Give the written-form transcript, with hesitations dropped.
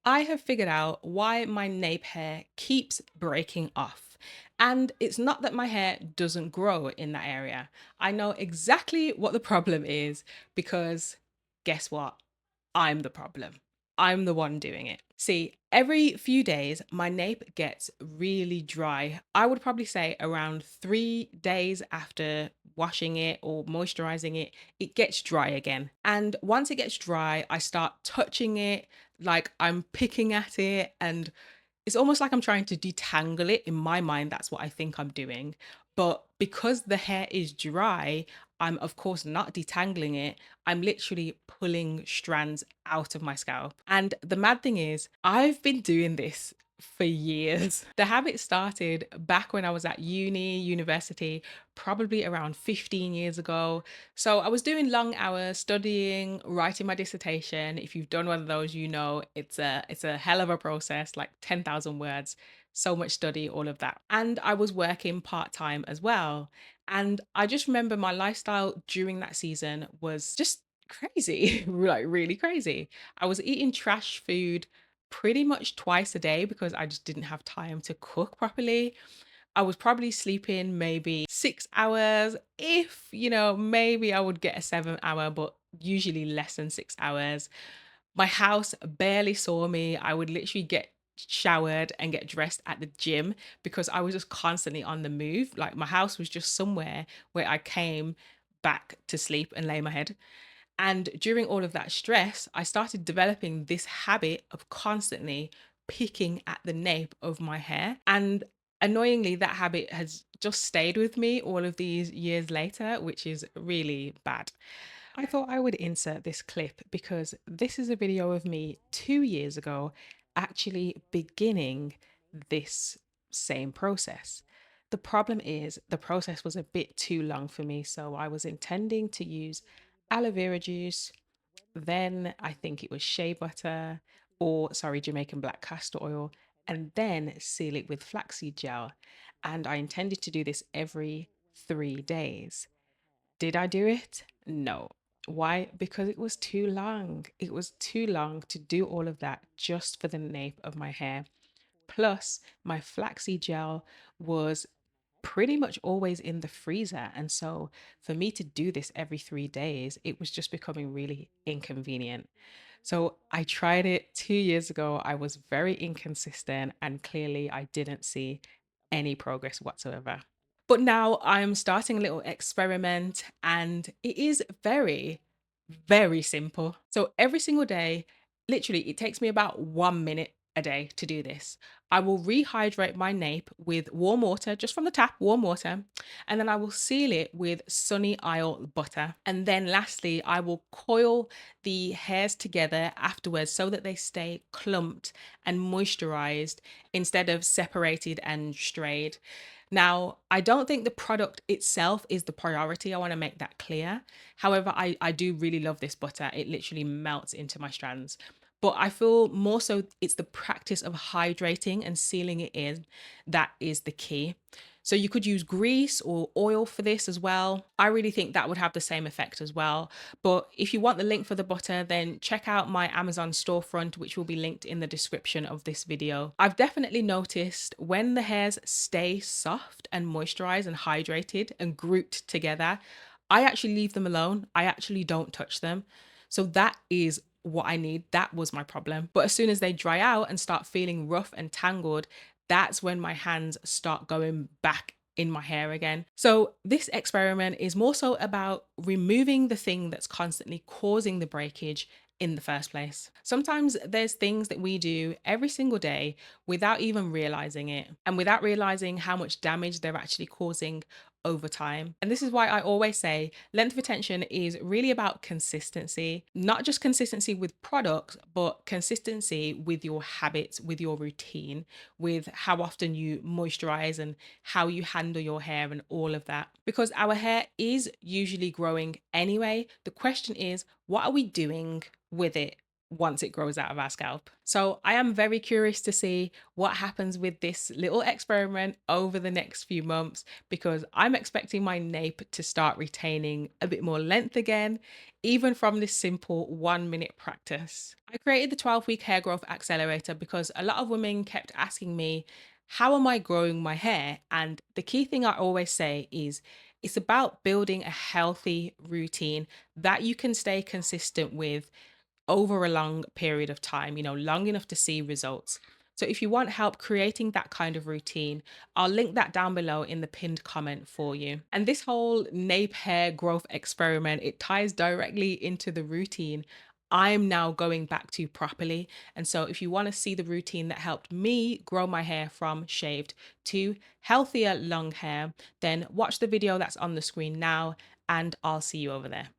I have figured out why my nape hair keeps breaking off. And it's not that my hair doesn't grow in that area. I know exactly what the problem is because guess what? I'm the problem. I'm the one doing it. See, every few days, my nape gets really dry. I would probably say around 3 days after washing it or moisturizing it, it gets dry again. And once it gets dry, I start touching it like I'm picking at it, and it's almost like I'm trying to detangle it. In my mind, that's what I think I'm doing. But because the hair is dry, I'm of course not detangling it. I'm literally pulling strands out of my scalp. And the mad thing is, I've been doing this for years. The habit started back when I was at university, probably around 15 years ago. So I was doing long hours studying, writing my dissertation. If you've done one of those, you know it's a hell of a process, like 10,000 words, so much study, all of that. And I was working part-time as well. And I just remember my lifestyle during that season was just crazy, like really crazy. I was eating trash food pretty much twice a day because I just didn't have time to cook properly. I was probably sleeping maybe 6 hours. If, maybe I would get a 7 hour, but usually less than 6 hours. My house barely saw me. I would literally get showered and get dressed at the gym because I was just constantly on the move. Like my house was just somewhere where I came back to sleep and lay my head. And during all of that stress, I started developing this habit of constantly picking at the nape of my hair. And annoyingly, that habit has just stayed with me all of these years later, which is really bad. I thought I would insert this clip because this is a video of me 2 years ago actually beginning this same process. The problem is the process was a bit too long for me, so I was intending to use aloe vera juice, then I think it was shea butter, or sorry, Jamaican black castor oil, and then seal it with flaxseed gel. And I intended to do this every 3 days. Did I do it? No. Why? Because it was too long. It was too long to do all of that just for the nape of my hair. Plus, my flaxseed gel was pretty much always in the freezer. And so for me to do this every 3 days, it was just becoming really inconvenient. So I tried it 2 years ago. I was very inconsistent and clearly I didn't see any progress whatsoever. But now I'm starting a little experiment and it is very, very simple. So every single day, literally, it takes me about 1 minute a day to do this. I will rehydrate my nape with warm water, just from the tap, warm water, and then I will seal it with Sunny Isle butter. And then lastly, I will coil the hairs together afterwards so that they stay clumped and moisturized instead of separated and strayed. Now, I don't think the product itself is the priority. I want to make that clear. However, I do really love this butter. It literally melts into my strands. But I feel more so it's the practice of hydrating and sealing it in that is the key. So you could use grease or oil for this as well. I really think that would have the same effect as well. But if you want the link for the butter, then check out my Amazon storefront, which will be linked in the description of this video. I've definitely noticed when the hairs stay soft and moisturized and hydrated and grouped together, I actually leave them alone. I actually don't touch them. So that is what I need. That was my problem. But as soon as they dry out and start feeling rough and tangled, that's when my hands start going back in my hair again. So this experiment is more so about removing the thing that's constantly causing the breakage in the first place. Sometimes there's things that we do every single day without even realizing it and without realizing how much damage they're actually causing over time. And this is why I always say length retention is really about consistency, not just consistency with products, but consistency with your habits, with your routine, with how often you moisturize and how you handle your hair and all of that. Because our hair is usually growing anyway. The question is, what are we doing with it once it grows out of our scalp. So I am very curious to see what happens with this little experiment over the next few months because I'm expecting my nape to start retaining a bit more length again, even from this simple 1 minute practice. I created the 12-week hair growth accelerator because a lot of women kept asking me, how am I growing my hair? And the key thing I always say is it's about building a healthy routine that you can stay consistent with over a long period of time, long enough to see results. So if you want help creating that kind of routine, I'll link that down below in the pinned comment for you. And this whole nape hair growth experiment, it ties directly into the routine I'm now going back to properly. And so if you want to see the routine that helped me grow my hair from shaved to healthier long hair, then watch the video that's on the screen now and I'll see you over there.